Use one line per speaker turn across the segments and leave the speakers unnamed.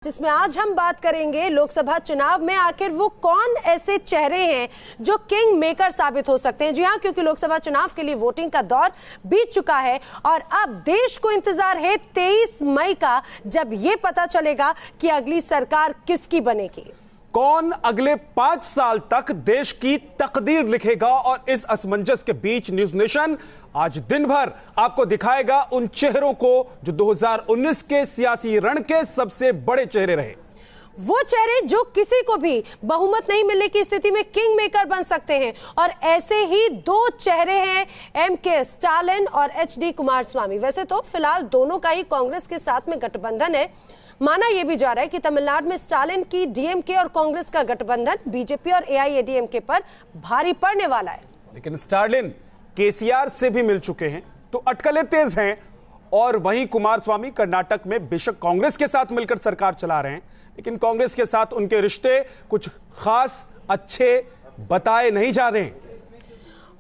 जिसमें आज हम बात करेंगे लोकसभा चुनाव में आखिर वो कौन ऐसे चेहरे हैं जो किंग मेकर साबित हो सकते हैं। जी हां, क्योंकि लोकसभा चुनाव के लिए वोटिंग का दौर बीत चुका है और अब देश को इंतजार है 23 मई का, जब ये पता चलेगा कि अगली सरकार किसकी बनेगी।
कौन अगले 5 साल तक देश की तकदीर लिखेगा। और इस असमंजस के बीच न्यूज नेशन आज दिन भर आपको दिखाएगा उन चेहरों को जो 2019 के सियासी रण के सबसे बड़े चेहरे रहे।
वो चेहरे जो किसी को भी बहुमत नहीं मिलने की स्थिति में किंग मेकर बन सकते हैं। और ऐसे ही दो चेहरे हैं, एमके स्टालिन और एचडी कुमारस्वामी। वैसे तो फिलहाल दोनों का ही कांग्रेस के साथ में गठबंधन है। माना यह भी जा रहा है कि तमिलनाडु में स्टालिन की डीएमके और कांग्रेस का गठबंधन बीजेपी और एआईएडीएमके पर भारी पड़ने वाला है।
लेकिन स्टालिन केसीआर से भी मिल चुके हैं तो अटकलें तेज हैं। और वहीं कुमारस्वामी कर्नाटक में बेशक कांग्रेस के साथ मिलकर सरकार चला रहे हैं, लेकिन कांग्रेस के साथ उनके रिश्ते कुछ खास अच्छे बताए नहीं जा रहे हैं।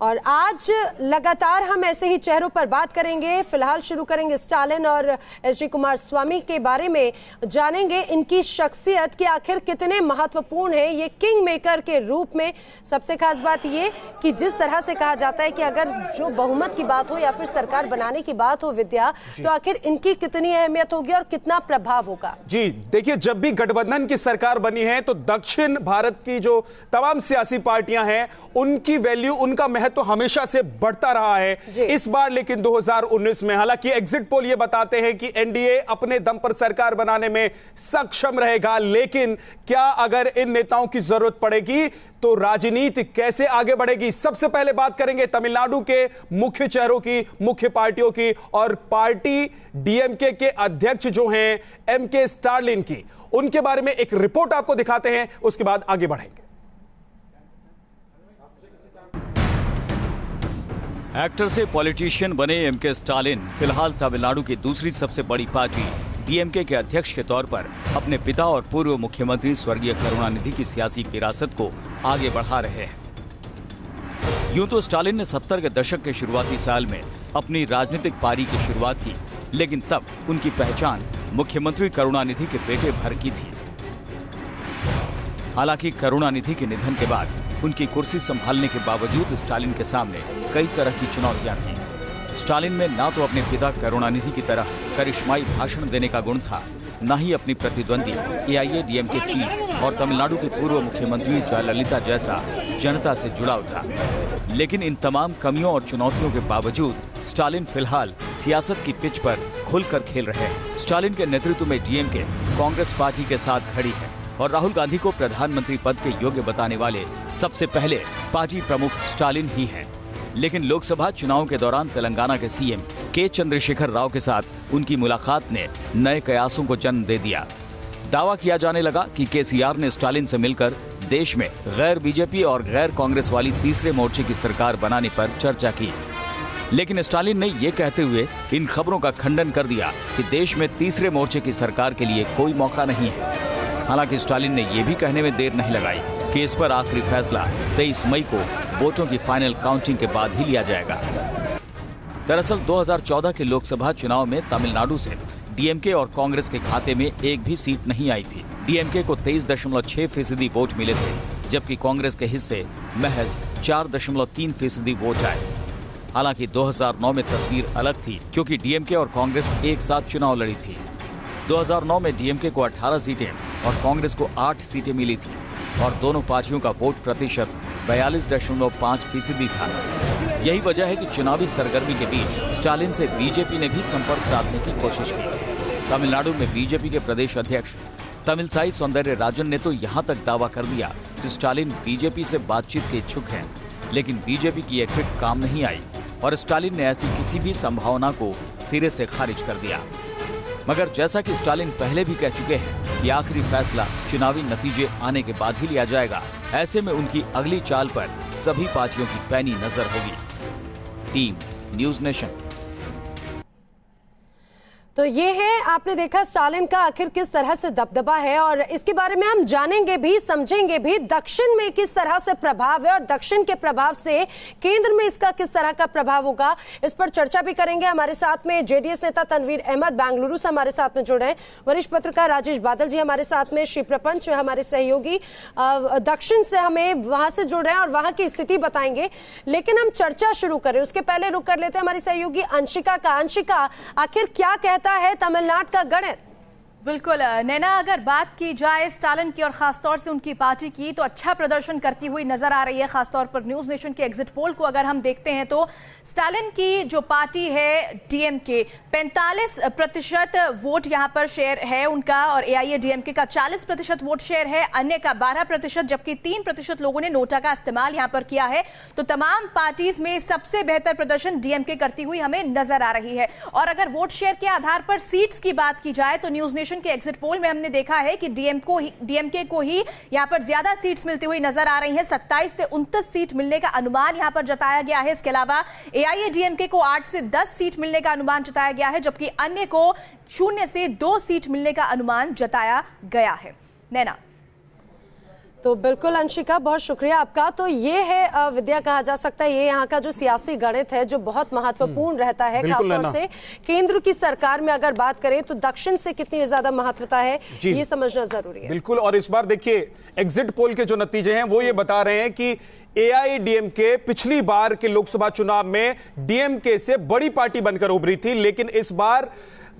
और आज लगातार हम ऐसे ही चेहरों पर बात करेंगे। फिलहाल शुरू करेंगे स्टालिन और एचडी कुमारस्वामी के बारे में, जानेंगे इनकी शख्सियत कि आखिर कितने महत्वपूर्ण है ये किंग मेकर के रूप में। सबसे खास बात ये कि जिस तरह से कहा जाता है कि अगर जो बहुमत की बात हो या फिर सरकार बनाने की बात हो विद्या, तो आखिर इनकी कितनी अहमियत होगी और कितना प्रभाव होगा। जी
देखिए, जब भी गठबंधन की सरकार बनी है तो दक्षिण भारत की जो तमाम सियासी पार्टियां हैं उनकी वैल्यू, उनका तो हमेशा से बढ़ता रहा है। इस बार लेकिन 2019 में हालांकि एग्जिट पोल ये बताते हैं कि एनडीए अपने दम पर सरकार बनाने में सक्षम रहेगा, लेकिन क्या अगर इन नेताओं की जरूरत पड़ेगी तो राजनीति कैसे आगे बढ़ेगी। सबसे पहले बात करेंगे तमिलनाडु के मुख्य चेहरों की, मुख्य पार्टियों की, और पार्टी डीएमके के अध्यक्ष जो हैं एमके स्टालिन की, उनके बारे में एक रिपोर्ट आपको दिखाते हैं, उसके बाद आगे बढ़ेंगे।
एक्टर से पॉलिटिशियन बने एमके स्टालिन फिलहाल तमिलनाडु की दूसरी सबसे बड़ी पार्टी डीएमके के अध्यक्ष के तौर पर अपने पिता और पूर्व मुख्यमंत्री स्वर्गीय करुणानिधि की सियासी विरासत को आगे बढ़ा रहे हैं। यूं तो स्टालिन ने 70 के दशक के शुरुआती साल में अपनी राजनीतिक पारी की शुरुआत की, लेकिन तब उनकी पहचान मुख्यमंत्री करुणानिधि के बेटे भर की थी। हालांकि करुणानिधि के निधन के बाद उनकी कुर्सी संभालने के बावजूद स्टालिन के सामने कई तरह की चुनौतियां थीं। स्टालिन में ना तो अपने पिता करुणानिधि की तरह करिश्माई भाषण देने का गुण था, न ही अपनी प्रतिद्वंदी एआईएडीएमके चीफ और तमिलनाडु की पूर्व मुख्यमंत्री जयललिता जैसा जनता से जुड़ाव था। लेकिन इन तमाम कमियों और चुनौतियों के बावजूद स्टालिन फिलहाल सियासत की पिच पर खुलकर खेल रहे हैं। स्टालिन के नेतृत्व में डीएमके कांग्रेस पार्टी के साथ खड़ी है और राहुल गांधी को प्रधानमंत्री पद के योग्य बताने वाले सबसे पहले पार्टी प्रमुख स्टालिन ही हैं। लेकिन लोकसभा चुनाव के दौरान तेलंगाना के सीएम के चंद्रशेखर राव के साथ उनकी मुलाकात ने नए कयासों को जन्म दे दिया। दावा किया जाने लगा कि केसीआर ने स्टालिन से मिलकर देश में गैर बीजेपी और गैर कांग्रेस वाली तीसरे मोर्चे की सरकार बनाने पर चर्चा की। लेकिन स्टालिन ने ये कहते हुए इन खबरों का खंडन कर दिया कि देश में तीसरे मोर्चे की सरकार के लिए कोई मौका नहीं है। हालांकि स्टालिन ने यह भी कहने में देर नहीं लगाई कि इस पर आखिरी फैसला 23 मई को वोटों की फाइनल काउंटिंग के बाद ही लिया जाएगा। दरअसल 2014 के लोकसभा चुनाव में तमिलनाडु से डीएमके और कांग्रेस के खाते में एक भी सीट नहीं आई थी। डीएमके को 23.6% वोट मिले थे, जबकि कांग्रेस के हिस्से महज 4.3% वोट आए। हालांकि 2009 में तस्वीर अलग थी, क्योंकि डीएमके और कांग्रेस एक साथ चुनाव लड़ी थी। 2009 में डीएमके को 18 सीटें और कांग्रेस को 8 सीटें मिली थी और दोनों पार्टियों का वोट प्रतिशत 42.5% था। यही वजह है कि चुनावी सरगर्मी के बीच स्टालिन से बीजेपी ने भी संपर्क साधने की कोशिश की। तमिलनाडु में बीजेपी के प्रदेश अध्यक्ष तमिलसाई सौंदरराजन ने तो यहाँ तक दावा कर दिया कि स्टालिन बीजेपी से बातचीत के इच्छुक हैं, लेकिन बीजेपी की ये ट्रिक काम नहीं आई और स्टालिन ने ऐसी किसी भी संभावना को सिरे से खारिज कर दिया। मगर जैसा कि स्टालिन पहले भी कह चुके हैं कि आखिरी फैसला चुनावी नतीजे आने के बाद ही लिया जाएगा, ऐसे में उनकी अगली चाल पर सभी पार्टियों की पैनी नजर होगी। Team news nation.
तो ये है, आपने देखा स्टालिन का आखिर किस तरह से दबदबा है और इसके बारे में हम जानेंगे भी, समझेंगे भी दक्षिण में किस तरह से प्रभाव है और दक्षिण के प्रभाव से केंद्र में इसका किस तरह का प्रभाव होगा, इस पर चर्चा भी करेंगे। हमारे साथ में जेडीएस नेता तनवीर अहमद बेंगलुरु से हमारे साथ में जुड़े हैं, वरिष्ठ पत्रकार राजेश बादल जी हमारे साथ में, श्री प्रपंच हमारे सहयोगी दक्षिण से हमें वहां से जुड़ रहे हैं और वहां की स्थिति बताएंगे। लेकिन हम चर्चा शुरू करें उसके पहले रुक कर लेते हैं हमारी सहयोगी अंशिका का। अंशिका, आखिर क्या कहता है तमिलनाडु का गणित?
बिल्कुल नैना, अगर बात की जाए स्टालिन की और खासतौर से उनकी पार्टी की, तो अच्छा प्रदर्शन करती हुई नजर आ रही है। खासतौर पर न्यूज नेशन के एग्जिट पोल को अगर हम देखते हैं तो स्टालिन की जो पार्टी है डीएमके 45% वोट यहां पर शेयर है उनका और एआईएडीएमके का 40% वोट शेयर है, अन्य का 12%, जबकि 3% लोगों ने नोटा का इस्तेमाल यहां पर किया है। तो तमाम पार्टीज में सबसे बेहतर प्रदर्शन डीएमके करती हुई हमें नजर आ रही है। और अगर वोट शेयर के आधार पर सीट्स की बात की जाए तो न्यूज नेशन के एग्जिट पोल में हमने देखा है कि डीएमके को ही यहां पर ज्यादा सीट्स मिलती हुई नजर आ रही हैं। 27 से 29 सीट मिलने का अनुमान यहां पर जताया गया है। इसके अलावा एआईएडीएमके को 8 से 10 सीट मिलने का अनुमान जताया गया है, जबकि अन्य को 0 से 2 सीट मिलने का अनुमान जताया गया है। नैना,
तो बिल्कुल अंशिका, बहुत शुक्रिया आपका। तो ये है विद्या, कहा जा सकता है ये यहाँ का जो सियासी गणित है जो बहुत महत्वपूर्ण रहता है, खासतौर से केंद्र की सरकार में अगर बात करें तो दक्षिण से कितनी ज्यादा महत्वता है ये समझना जरूरी है।
बिल्कुल, और इस बार देखिए एग्जिट पोल के जो नतीजे हैं वो ये बता रहे हैं कि एआईएडीएमके पिछली बार के लोकसभा चुनाव में डीएमके से बड़ी पार्टी बनकर उभरी थी, लेकिन इस बार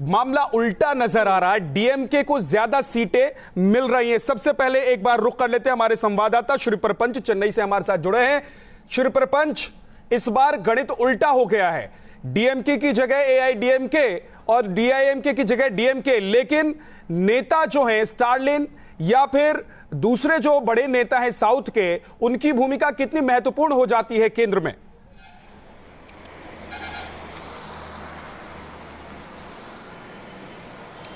मामला उल्टा नजर आ रहा है, डीएमके को ज्यादा सीटें मिल रही हैं। सबसे पहले एक बार रुख कर लेते हैं, हमारे संवाददाता श्री प्रपंच चेन्नई से हमारे साथ जुड़े हैं। श्री प्रपंच, इस बार गणित उल्टा हो गया है, डीएमके की जगह एआईडीएमके और डीआईएमके की जगह डीएमके, लेकिन नेता जो हैं स्टालिन या फिर दूसरे जो बड़े नेता हैं साउथ के, उनकी भूमिका कितनी महत्वपूर्ण हो जाती है केंद्र में?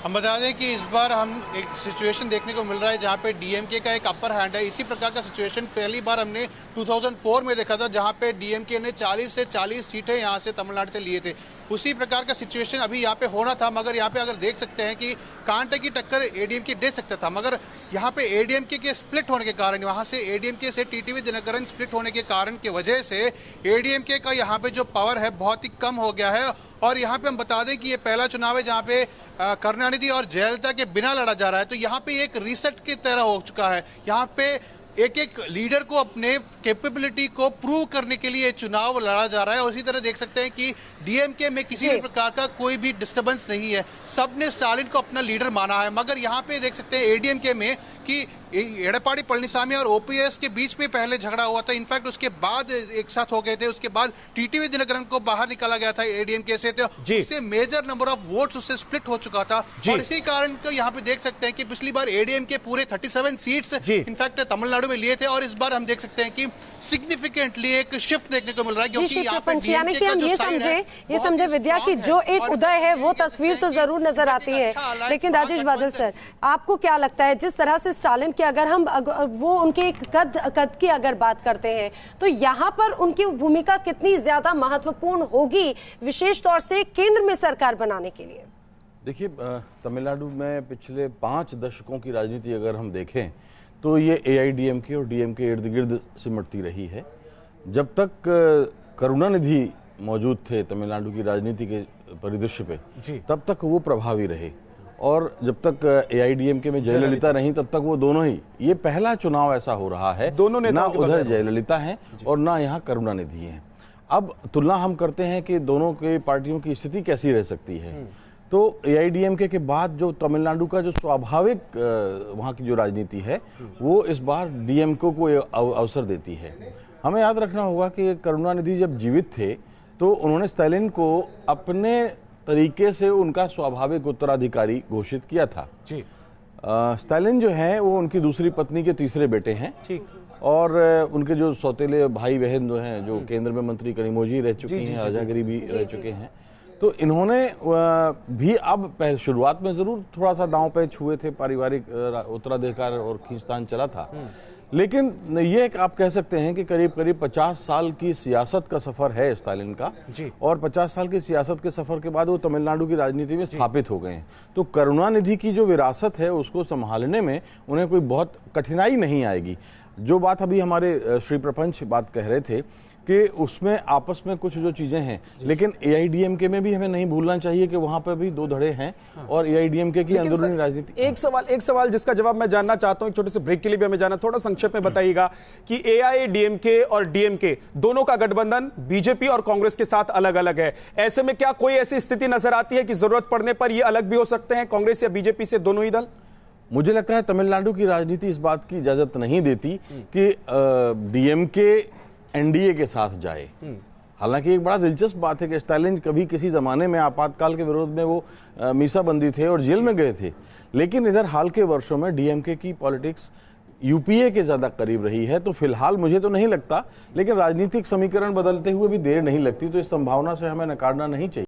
हम बता दें कि इस बार हम एक सिचुएशन देखने को मिल रहा है जहां पे डीएमके का एक अपर हैंड है। इसी प्रकार का सिचुएशन पहली बार हमने 2004 में देखा था, जहां पे डीएमके ने 40 से 40 सीटें यहां से तमिलनाडु से लिए थे। उसी प्रकार का सिचुएशन अभी यहाँ पे होना था, मगर यहाँ पे अगर देख सकते हैं कि कांटे की टक्कर एडीएमके दे सकता था, मगर यहाँ पे एडीएमके के स्प्लिट होने के कारण, वहां से एडीएमके से टीटीवी दिनकरन स्प्लिट होने के कारण की वजह से एडीएमके का यहाँ पे जो पावर है बहुत ही कम हो गया है। और यहाँ पे हम बता दें कि ये पहला चुनाव है जहाँ पे करुणानिधि और जयललिता के बिना लड़ा जा रहा है, तो यहाँ पे एक रीसेट की तरह हो चुका है। यहाँ पे एक एक लीडर को अपने कैपेबिलिटी को प्रूव करने के लिए चुनाव लड़ा जा रहा है। और इसी तरह देख सकते हैं कि डीएमके में किसी भी प्रकार का कोई भी डिस्टर्बेंस नहीं है, सबने स्टालिन को अपना लीडर माना है। मगर यहाँ पे देख सकते हैं एडीएमके में कि एडप्पाडी पळनिसामी और ओपीएस के बीच में पहले झगड़ा हुआ था, इनफैक्ट उसके बाद एक साथ हो गए थे, उसके बाद टीटीवी दिनकरन को बाहर निकाला गया था एडीएमके से, तो उससे मेजर नंबर ऑफ वोट्स उससे स्प्लिट हो चुका था। और इसी कारण को यहाँ पे देख सकते हैं कि पिछली बार एडीएमके पूरे 37 सीट्स इनफैक्ट तमिलनाडु में लिए थे, और इस बार हम देख सकते हैं कि सिग्निफिकेंटली एक शिफ्ट देखने को मिल रहा है, क्योंकि यहाँ पे डीएमके का जो साइड है
ये समझे विद्या की जो एक उदय है वो तस्वीर तो जरूर नजर आती है। लेकिन राजेश बादल सर, आपको क्या लगता है जिस तरह से स्टालिन की अगर हम वो उनके कद की अगर बात करते हैं तो यहाँ पर उनकी भूमिका कितनी ज्यादा महत्वपूर्ण होगी, विशेष तौर से केंद्र में सरकार बनाने के लिए?
देखिए, तमिलनाडु में पिछले 5 दशकों की राजनीति अगर हम देखें तो ये एआईडीएमके और डीएमके इर्द गिर्द सिमटती रही है। जब तक करुणानिधि मौजूद थे तमिलनाडु की राजनीति के परिदृश्य पे, तब तक वो प्रभावी रहे, और जब तक एआईडीएमके में जयललिता नहीं तब तक वो दोनों ही। ये पहला चुनाव ऐसा हो रहा है, दोनों ना उधर जयललिता हैं और ना यहाँ करुणानिधि हैं। अब तुलना हम करते हैं कि दोनों के पार्टियों की स्थिति कैसी रह सकती है, तो एआईडीएमके के बाद जो तमिलनाडु का जो स्वाभाविक वहाँ की जो राजनीति है वो इस बार डीएमके को अवसर देती है। हमें याद रखना होगा कि करुणानिधि जब जीवित थे तो उन्होंने स्टालिन को अपने तरीके से उनका स्वाभाविक उत्तराधिकारी घोषित किया था। स्टालिन जो है वो उनकी दूसरी पत्नी के तीसरे बेटे हैं, और उनके जो सौतेले भाई बहन जो हैं, जो केंद्र में मंत्री कनिमोझी रह चुकी हैं, राजागिरी भी रह चुके हैं, तो इन्होंने भी अब शुरुआत में जरूर थोड़ा सा दांव पे छुए थे, पारिवारिक उत्तराधिकार और खींचतान चला था, लेकिन ये एक आप कह सकते हैं कि करीब करीब 50 साल की सियासत का सफर है स्टालिन का
जी।
और 50 साल की सियासत के सफर के बाद वो तमिलनाडु की राजनीति में स्थापित हो गए हैं। तो करुणानिधि की जो विरासत है उसको संभालने में उन्हें कोई बहुत कठिनाई नहीं आएगी। जो बात अभी हमारे श्री प्रपंच बात कह रहे थे कि उसमें आपस में कुछ जो चीजें हैं, लेकिन एआईडीएमके में भी हमें नहीं भूलना चाहिए कि वहां पर भी दो धड़े हैं और एआईडीएमके की अंदरूनी राजनीति।
एक सवाल जिसका जवाब मैं जानना चाहता हूं, एक छोटे से ब्रेक के लिए भी हमें जाना, थोड़ा संक्षेप में बताइएगा कि एआईडीएमके और डीएमके दोनों का गठबंधन बीजेपी और कांग्रेस के साथ अलग अलग है। ऐसे में क्या कोई ऐसी स्थिति नजर आती है कि जरूरत पड़ने पर ये अलग भी हो सकते हैं, कांग्रेस या बीजेपी से दोनों ही दल?
मुझे लगता है तमिलनाडु की राजनीति इस बात की इजाजत नहीं देती कि डीएमके एनडीए के साथ जाए। हालांकि एक बड़ा दिलचस्प बात है कि स्टालिन कभी किसी जमाने में आपातकाल के विरोध में वो मीसाबंदी थे और जेल में गए थे, लेकिन इधर हाल के वर्षों में डीएमके की पॉलिटिक्स यूपीए के ज्यादा करीब रही है। तो फिलहाल मुझे तो नहीं लगता, लेकिन राजनीतिक समीकरण बदलते हुए भी देर नहीं लगती, तो इस संभावना से हमें नकारना नहीं चाहिए।